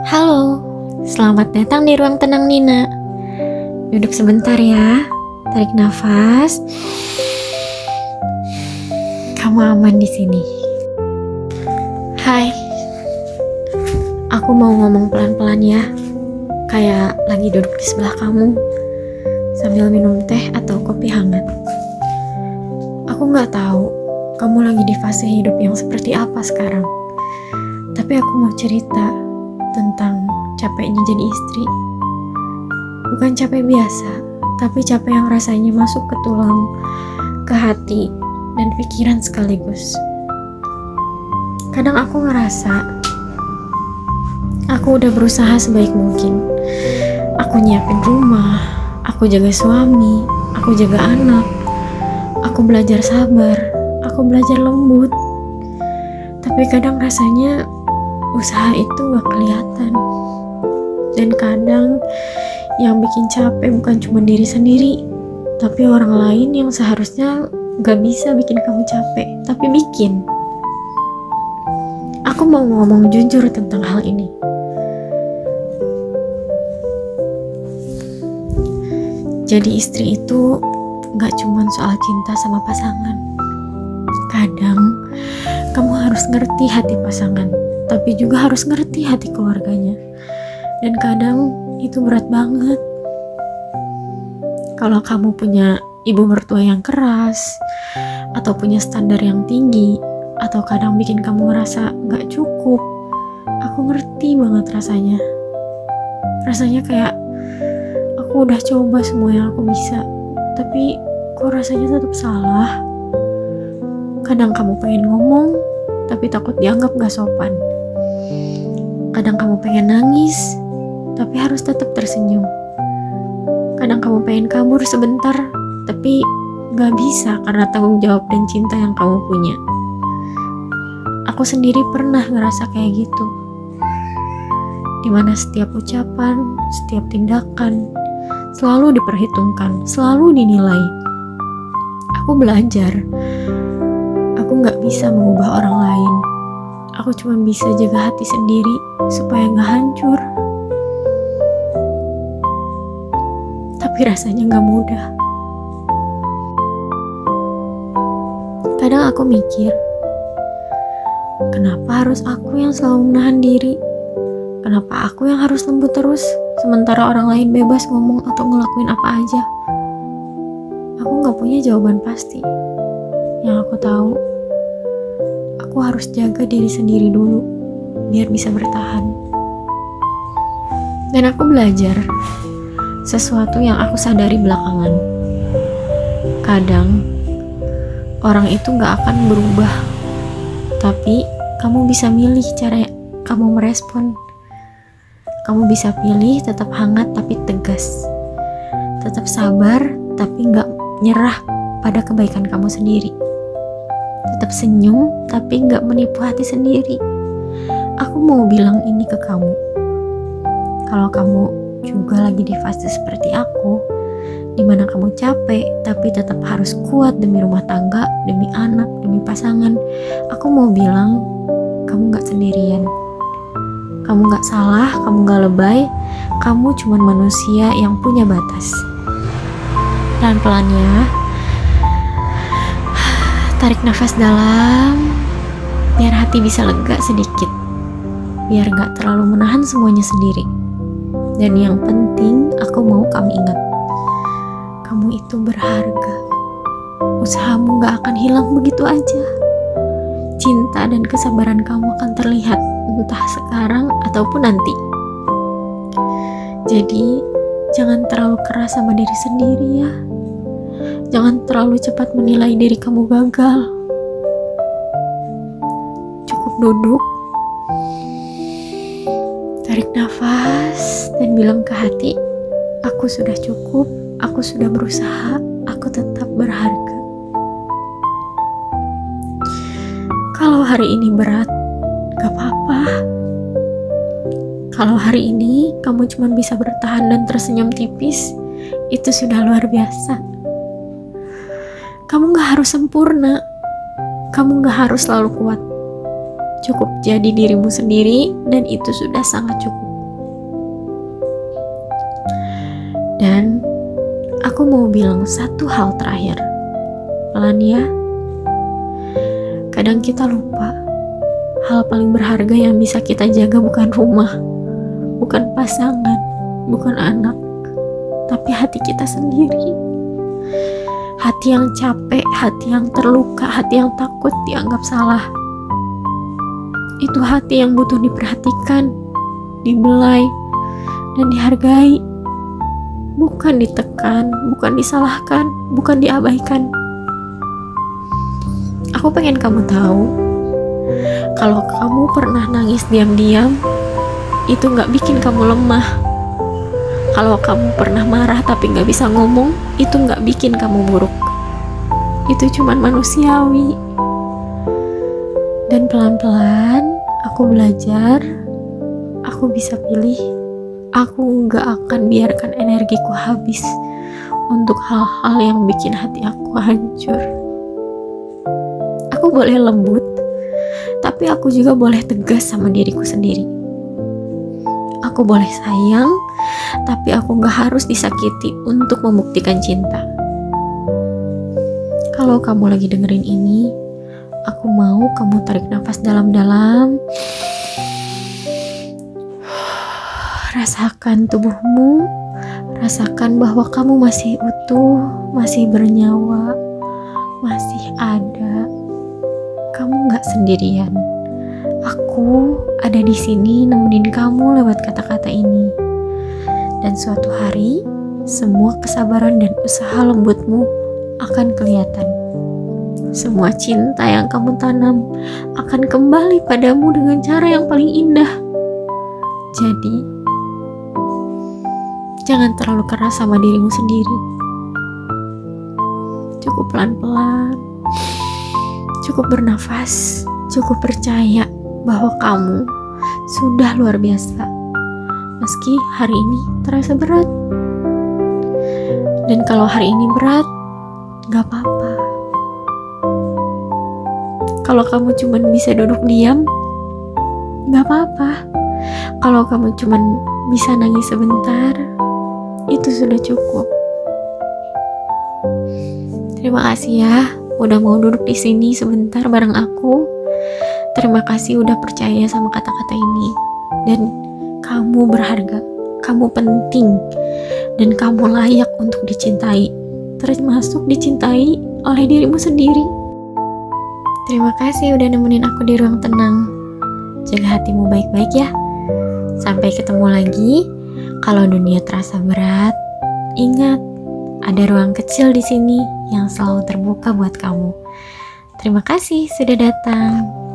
Halo, selamat datang di ruang tenang Nina. Duduk sebentar ya, tarik nafas. Kamu aman di sini. Hai, aku mau ngomong pelan-pelan ya, kayak lagi duduk di sebelah kamu, sambil minum teh atau kopi hangat. Aku nggak tahu kamu lagi di fase hidup yang seperti apa sekarang, tapi aku mau cerita tentang capeknya jadi istri. Bukan capek biasa, tapi capek yang rasanya masuk ke tulang, ke hati, dan pikiran sekaligus. Kadang aku ngerasa aku udah berusaha sebaik mungkin. Aku nyiapin rumah, aku jaga suami, aku jaga anak, aku belajar sabar, aku belajar lembut. Tapi kadang rasanya usaha itu gak kelihatan. Dan kadang yang bikin capek bukan cuma diri sendiri, tapi orang lain yang seharusnya gak bisa bikin kamu capek, tapi bikin. Aku mau ngomong jujur tentang hal ini. Jadi istri itu gak cuma soal cinta sama pasangan. Kadang kamu harus ngerti hati pasangan, tapi juga harus ngerti hati keluarganya. Dan kadang itu berat banget. Kalau kamu punya ibu mertua yang keras, atau punya standar yang tinggi, atau kadang bikin kamu ngerasa gak cukup, aku ngerti banget rasanya. Rasanya kayak aku udah coba semua yang aku bisa, tapi kok rasanya tetap salah. Kadang kamu pengen ngomong, tapi takut dianggap gak sopan. Kadang kamu pengen nangis, tapi harus tetap tersenyum. Kadang kamu pengen kabur sebentar, tapi gak bisa karena tanggung jawab dan cinta yang kamu punya. Aku sendiri pernah ngerasa kayak gitu. Dimana setiap ucapan, setiap tindakan selalu diperhitungkan, selalu dinilai. Aku belajar. Aku gak bisa mengubah orang lain. Aku cuma bisa jaga hati sendiri supaya gak hancur. Tapi rasanya gak mudah. Kadang aku mikir, kenapa harus aku yang selalu menahan diri? Kenapa aku yang harus lembut terus, sementara orang lain bebas ngomong atau ngelakuin apa aja? Aku gak punya jawaban pasti. Yang aku tahu, aku harus jaga diri sendiri dulu, biar bisa bertahan. Dan aku belajar sesuatu yang aku sadari belakangan. Kadang, orang itu gak akan berubah, tapi kamu bisa milih cara kamu merespon. Kamu bisa pilih tetap hangat tapi tegas, tetap sabar tapi gak nyerah pada kebaikan kamu sendiri, tetap senyum tapi gak menipu hati sendiri. Aku mau bilang ini ke kamu. Kalau kamu juga lagi di fase seperti aku, dimana kamu capek tapi tetap harus kuat demi rumah tangga, demi anak, demi pasangan, aku mau bilang kamu gak sendirian. Kamu gak salah, kamu gak lebay, kamu cuman manusia yang punya batas. Pelan-pelan ya, tarik nafas dalam, biar hati bisa lega sedikit, biar gak terlalu menahan semuanya sendiri. Dan yang penting, aku mau kamu ingat, kamu itu berharga. Usahamu gak akan hilang begitu aja. Cinta dan kesabaran kamu akan terlihat, entah sekarang ataupun nanti. Jadi, jangan terlalu keras sama diri sendiri ya. Jangan terlalu cepat menilai diri kamu gagal. Cukup duduk, tarik nafas, dan bilang ke hati, aku sudah cukup, aku sudah berusaha, aku tetap berharga. Kalau hari ini berat, gak apa-apa. Kalau hari ini kamu cuma bisa bertahan dan tersenyum tipis, itu sudah luar biasa. Kamu gak harus sempurna, kamu gak harus selalu kuat. Cukup jadi dirimu sendiri, dan itu sudah sangat cukup. Dan aku mau bilang satu hal terakhir. Pelan ya. Kadang kita lupa, hal paling berharga yang bisa kita jaga bukan rumah, bukan pasangan, bukan anak, tapi hati kita sendiri. Hati yang capek, hati yang terluka, hati yang takut dianggap salah. Itu hati yang butuh diperhatikan, dibelai, dan dihargai. Bukan ditekan, bukan disalahkan, bukan diabaikan. Aku pengen kamu tahu, kalau kamu pernah nangis diam-diam, itu gak bikin kamu lemah. Kalau kamu pernah marah tapi gak bisa ngomong, itu gak bikin kamu buruk. Itu cuman manusiawi. Dan pelan-pelan aku belajar, aku bisa pilih. Aku gak akan biarkan energiku habis untuk hal-hal yang bikin hati aku hancur. Aku boleh lembut, tapi aku juga boleh tegas sama diriku sendiri. Aku boleh sayang, tapi aku gak harus disakiti untuk membuktikan cinta. Kalau kamu lagi dengerin ini, aku mau kamu tarik nafas dalam-dalam. Rasakan tubuhmu, rasakan bahwa kamu masih utuh, masih bernyawa, masih ada. Kamu gak sendirian. Aku ada di sini nemenin kamu lewat kata-kata ini. Dan suatu hari, semua kesabaran dan usaha lembutmu akan kelihatan. Semua cinta yang kamu tanam akan kembali padamu dengan cara yang paling indah. Jadi, jangan terlalu keras sama dirimu sendiri. Cukup pelan-pelan, cukup bernafas, cukup percaya bahwa kamu sudah luar biasa. Meski hari ini terasa berat. Dan kalau hari ini berat, gak apa-apa. Kalau kamu cuma bisa duduk diam, gak apa-apa. Kalau kamu cuma bisa nangis sebentar, itu sudah cukup. Terima kasih ya, udah mau duduk di sini sebentar bareng aku. Terima kasih udah percaya sama kata-kata ini. Dan kamu berharga, kamu penting, dan kamu layak untuk dicintai, termasuk dicintai oleh dirimu sendiri. Terima kasih udah nemenin aku di ruang tenang. Jaga hatimu baik-baik ya. Sampai ketemu lagi. Kalau dunia terasa berat, ingat, ada ruang kecil di sini yang selalu terbuka buat kamu. Terima kasih sudah datang.